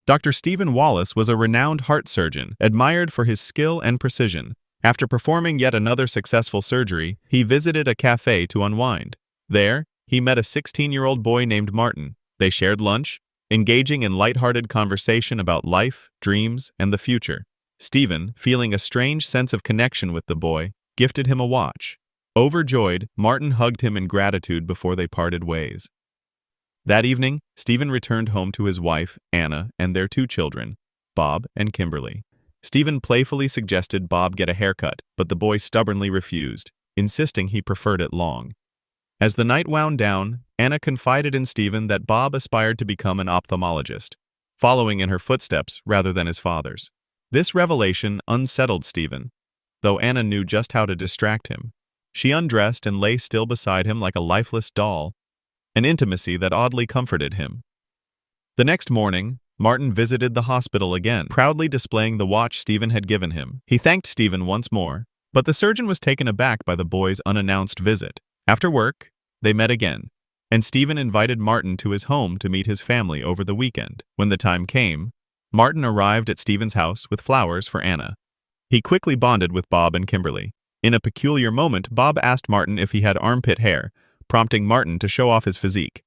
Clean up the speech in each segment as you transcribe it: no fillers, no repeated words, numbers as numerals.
Dr. Stephen Wallace was a renowned heart surgeon, admired for his skill and precision. After performing yet another successful surgery, he visited a cafe to unwind. There, he met a 16-year-old boy named Martin. They shared lunch, engaging in lighthearted conversation about life, dreams, and the future. Stephen, feeling a strange sense of connection with the boy, gifted him a watch. Overjoyed, Martin hugged him in gratitude before they parted ways. That evening, Stephen returned home to his wife, Anna, and their 2 children, Bob and Kimberly. Stephen playfully suggested Bob get a haircut, but the boy stubbornly refused, insisting he preferred it long. As the night wound down, Anna confided in Stephen that Bob aspired to become an ophthalmologist, following in her footsteps rather than his father's. This revelation unsettled Stephen, though Anna knew just how to distract him. She undressed and lay still beside him like a lifeless doll, an intimacy that oddly comforted him. The next morning, Martin visited the hospital again, proudly displaying the watch Stephen had given him. He thanked Stephen once more, but the surgeon was taken aback by the boy's unannounced visit. After work, they met again, and Stephen invited Martin to his home to meet his family over the weekend. When the time came, Martin arrived at Stephen's house with flowers for Anna. He quickly bonded with Bob and Kimberly. In a peculiar moment, Bob asked Martin if he had armpit hair, prompting Martin to show off his physique.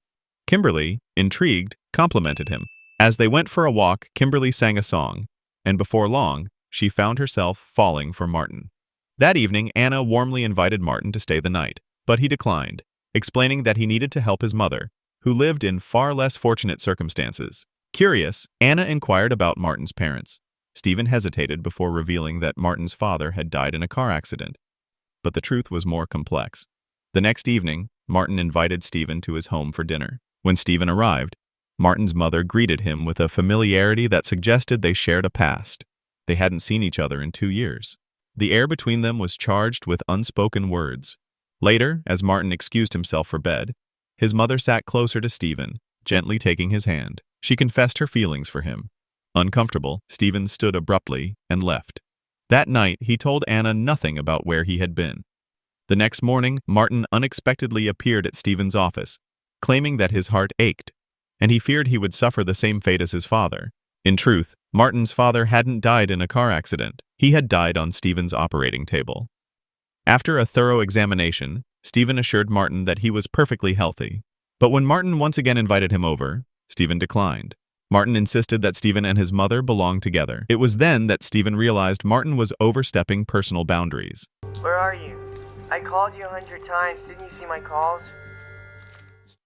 Kimberly, intrigued, complimented him. As they went for a walk, Kimberly sang a song, and before long, she found herself falling for Martin. That evening, Anna warmly invited Martin to stay the night, but he declined, explaining that he needed to help his mother, who lived in far less fortunate circumstances. Curious, Anna inquired about Martin's parents. Stephen hesitated before revealing that Martin's father had died in a car accident, but the truth was more complex. The next evening, Martin invited Stephen to his home for dinner. When Stephen arrived, Martin's mother greeted him with a familiarity that suggested they shared a past. They hadn't seen each other in 2 years. The air between them was charged with unspoken words. Later, as Martin excused himself for bed, his mother sat closer to Stephen, gently taking his hand. She confessed her feelings for him. Uncomfortable, Stephen stood abruptly and left. That night, he told Anna nothing about where he had been. The next morning, Martin unexpectedly appeared at Stephen's office, claiming that his heart ached, and he feared he would suffer the same fate as his father. In truth, Martin's father hadn't died in a car accident. He had died on Stephen's operating table. After a thorough examination, Stephen assured Martin that he was perfectly healthy. But when Martin once again invited him over, Stephen declined. Martin insisted that Stephen and his mother belonged together. It was then that Stephen realized Martin was overstepping personal boundaries. Where are you? I called you 100 times. Didn't you see my calls?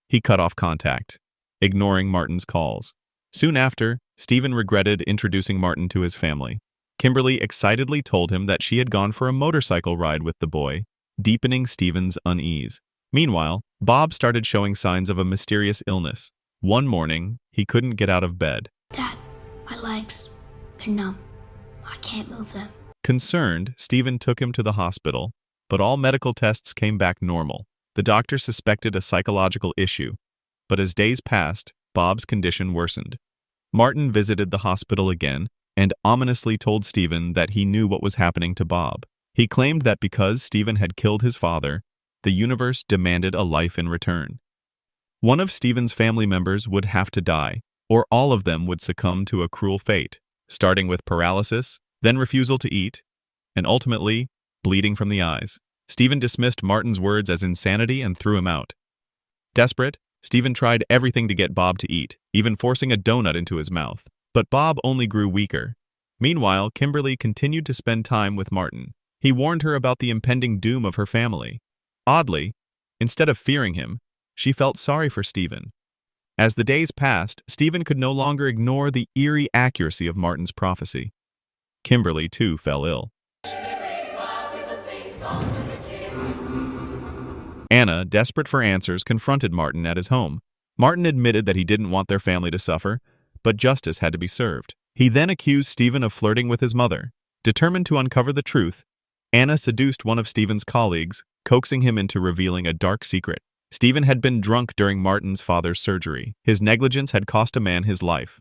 He cut off contact, ignoring Martin's calls. Soon after, Stephen regretted introducing Martin to his family. Kimberly excitedly told him that she had gone for a motorcycle ride with the boy, deepening Stephen's unease. Meanwhile, Bob started showing signs of a mysterious illness. One morning, he couldn't get out of bed. Dad, my legs, they're numb. I can't move them. Concerned, Stephen took him to the hospital, but all medical tests came back normal. The doctor suspected a psychological issue, but as days passed, Bob's condition worsened. Martin visited the hospital again and ominously told Stephen that he knew what was happening to Bob. He claimed that because Stephen had killed his father, the universe demanded a life in return. One of Stephen's family members would have to die, or all of them would succumb to a cruel fate, starting with paralysis, then refusal to eat, and ultimately, bleeding from the eyes. Stephen dismissed Martin's words as insanity and threw him out. Desperate, Stephen tried everything to get Bob to eat, even forcing a donut into his mouth. But Bob only grew weaker. Meanwhile, Kimberly continued to spend time with Martin. He warned her about the impending doom of her family. Oddly, instead of fearing him, she felt sorry for Stephen. As the days passed, Stephen could no longer ignore the eerie accuracy of Martin's prophecy. Kimberly, too, fell ill. Anna, desperate for answers, confronted Martin at his home. Martin admitted that he didn't want their family to suffer, but justice had to be served. He then accused Stephen of flirting with his mother. Determined to uncover the truth, Anna seduced one of Stephen's colleagues, coaxing him into revealing a dark secret. Stephen had been drunk during Martin's father's surgery. His negligence had cost a man his life.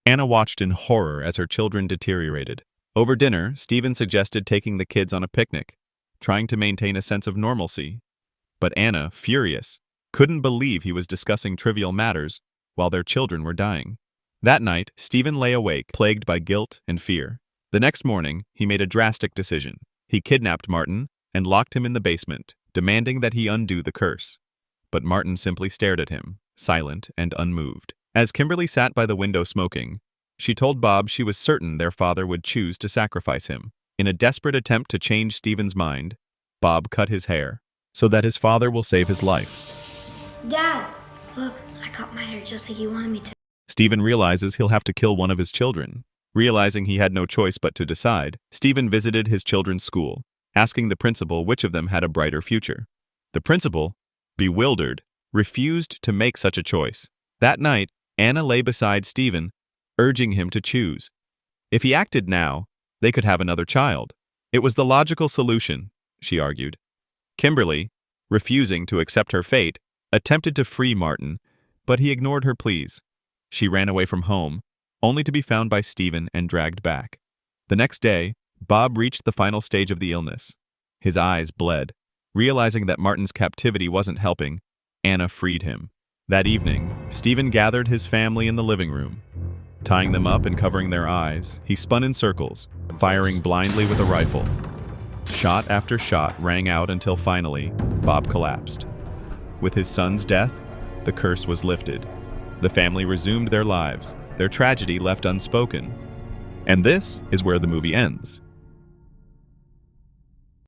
Anna watched in horror as her children deteriorated. Over dinner, Stephen suggested taking the kids on a picnic, trying to maintain a sense of normalcy. But Anna, furious, couldn't believe he was discussing trivial matters while their children were dying. That night, Stephen lay awake, plagued by guilt and fear. The next morning, he made a drastic decision. He kidnapped Martin and locked him in the basement, demanding that he undo the curse. But Martin simply stared at him, silent and unmoved. As Kimberly sat by the window smoking, she told Bob she was certain their father would choose to sacrifice him. In a desperate attempt to change Stephen's mind, Bob cut his hair, so that his father will save his life. Dad, look, I cut my hair just like you wanted me to. Stephen realizes he'll have to kill one of his children. Realizing he had no choice but to decide, Stephen visited his children's school, asking the principal which of them had a brighter future. The principal, bewildered, refused to make such a choice. That night, Anna lay beside Stephen, urging him to choose. If he acted now, they could have another child. It was the logical solution, she argued. Kimberly, refusing to accept her fate, attempted to free Martin, but he ignored her pleas. She ran away from home, only to be found by Stephen and dragged back. The next day, Bob reached the final stage of the illness. His eyes bled. Realizing that Martin's captivity wasn't helping, Anna freed him. That evening, Stephen gathered his family in the living room. Tying them up and covering their eyes, he spun in circles, firing blindly with a rifle. Shot after shot rang out until finally, Bob collapsed. With his son's death, the curse was lifted. The family resumed their lives, their tragedy left unspoken. And this is where the movie ends.